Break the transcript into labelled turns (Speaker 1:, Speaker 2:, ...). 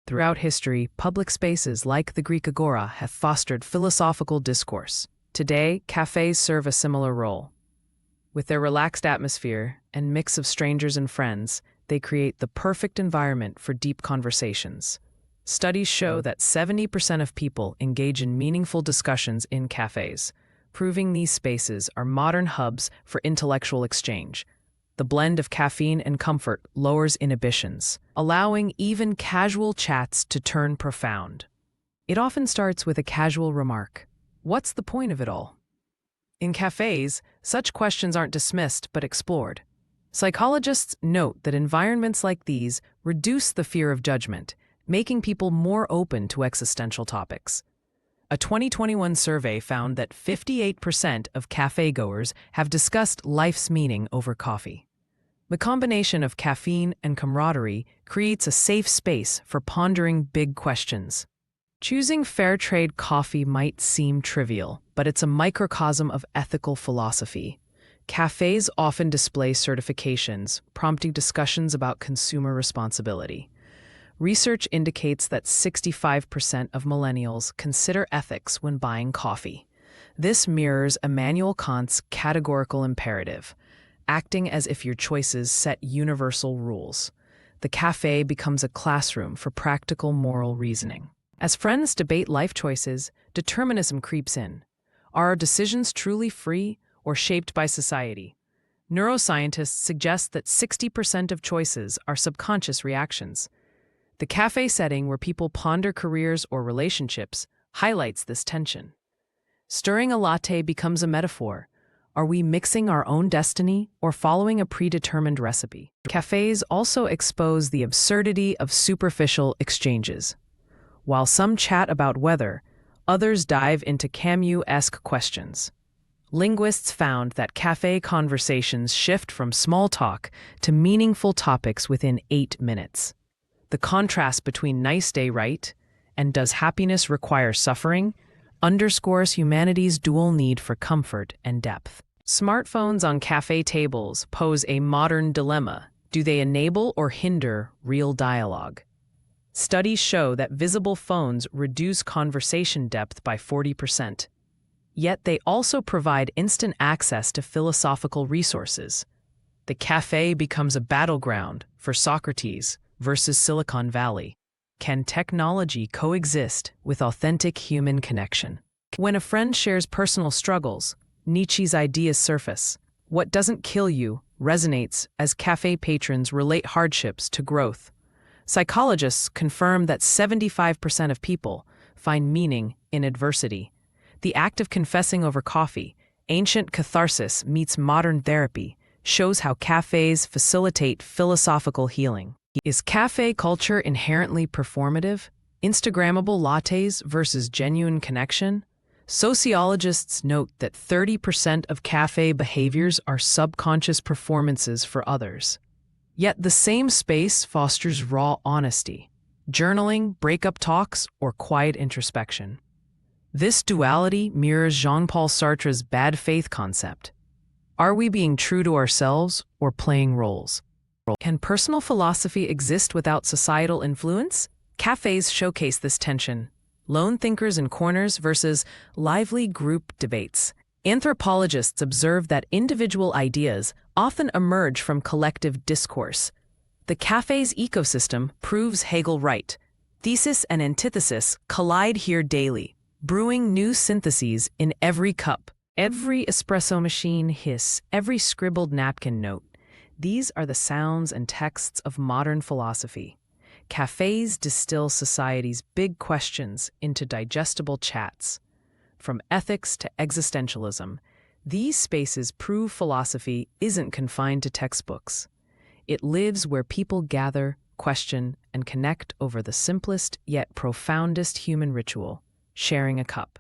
Speaker 1: Throughout history, public spaces like the Greek Agora have fostered philosophical discourse. Today, cafes serve a similar role. With their relaxed atmosphere and mix of strangers and friends, they create the perfect environment for deep conversations. Studies show that 70% of people engage in meaningful discussions in cafes, proving these spaces are modern hubs for intellectual exchange. The blend of caffeine and comfort lowers inhibitions, allowing even casual chats to turn profound. It often starts with a casual remark. What's the point of it all? In cafes, such questions aren't dismissed but explored. Psychologists note that environments like these reduce the fear of judgment, making people more open to existential topics. A 2021 survey found that 58% of cafe-goers have discussed life's meaning over coffee. The combination of caffeine and camaraderie creates a safe space for pondering big questions. Choosing fair trade coffee might seem trivial, but it's a microcosm of ethical philosophy. Cafes often display certifications, prompting discussions about consumer responsibility. Research indicates that 65% of millennials consider ethics when buying coffee. This mirrors Immanuel Kant's categorical imperative, acting as if your choices set universal rules. The cafe becomes a classroom for practical moral reasoning. As friends debate life choices, determinism creeps in. Are our decisions truly free or shaped by society? Neuroscientists suggest that 60% of choices are subconscious reactions. The cafe setting where people ponder careers or relationships highlights this tension. Stirring a latte becomes a metaphor. Are we mixing our own destiny or following a predetermined recipe? Cafes also expose the absurdity of superficial exchanges. While some chat about weather, others dive into Camus-esque questions. Linguists found that cafe conversations shift from small talk to meaningful topics within 8 minutes. The contrast between nice day right and does happiness require suffering underscores humanity's dual need for comfort and depth. Smartphones on cafe tables pose a modern dilemma. Do they enable or hinder real dialogue? Studies show that visible phones reduce conversation depth by 40%. Yet they also provide instant access to philosophical resources. The cafe becomes a battleground for Socrates versus Silicon Valley. Can technology coexist with authentic human connection? When a friend shares personal struggles, Nietzsche's ideas surface. What doesn't kill you resonates as cafe patrons relate hardships to growth. Psychologists confirm that 75% of people find meaning in adversity. The act of confessing over coffee, ancient catharsis meets modern therapy, shows how cafes facilitate philosophical healing. Is cafe culture inherently performative? Instagrammable lattes versus genuine connection? Sociologists note that 30% of cafe behaviors are subconscious performances for others. Yet the same space fosters raw honesty, journaling, breakup talks, or quiet introspection. This duality mirrors Jean-Paul Sartre's bad faith concept. Are we being true to ourselves or playing roles? Can personal philosophy exist without societal influence? Cafes showcase this tension. Lone thinkers in corners versus lively group debates. Anthropologists observe that individual ideas often emerge from collective discourse. The cafe's ecosystem proves Hegel right. Thesis and antithesis collide here daily, brewing new syntheses in every cup. Every espresso machine hiss, every scribbled napkin note. These are the sounds and texts of modern philosophy. Cafes distill society's big questions into digestible chats. From ethics to existentialism, these spaces prove philosophy isn't confined to textbooks. It lives where people gather, question, and connect over the simplest yet profoundest human ritual, sharing a cup.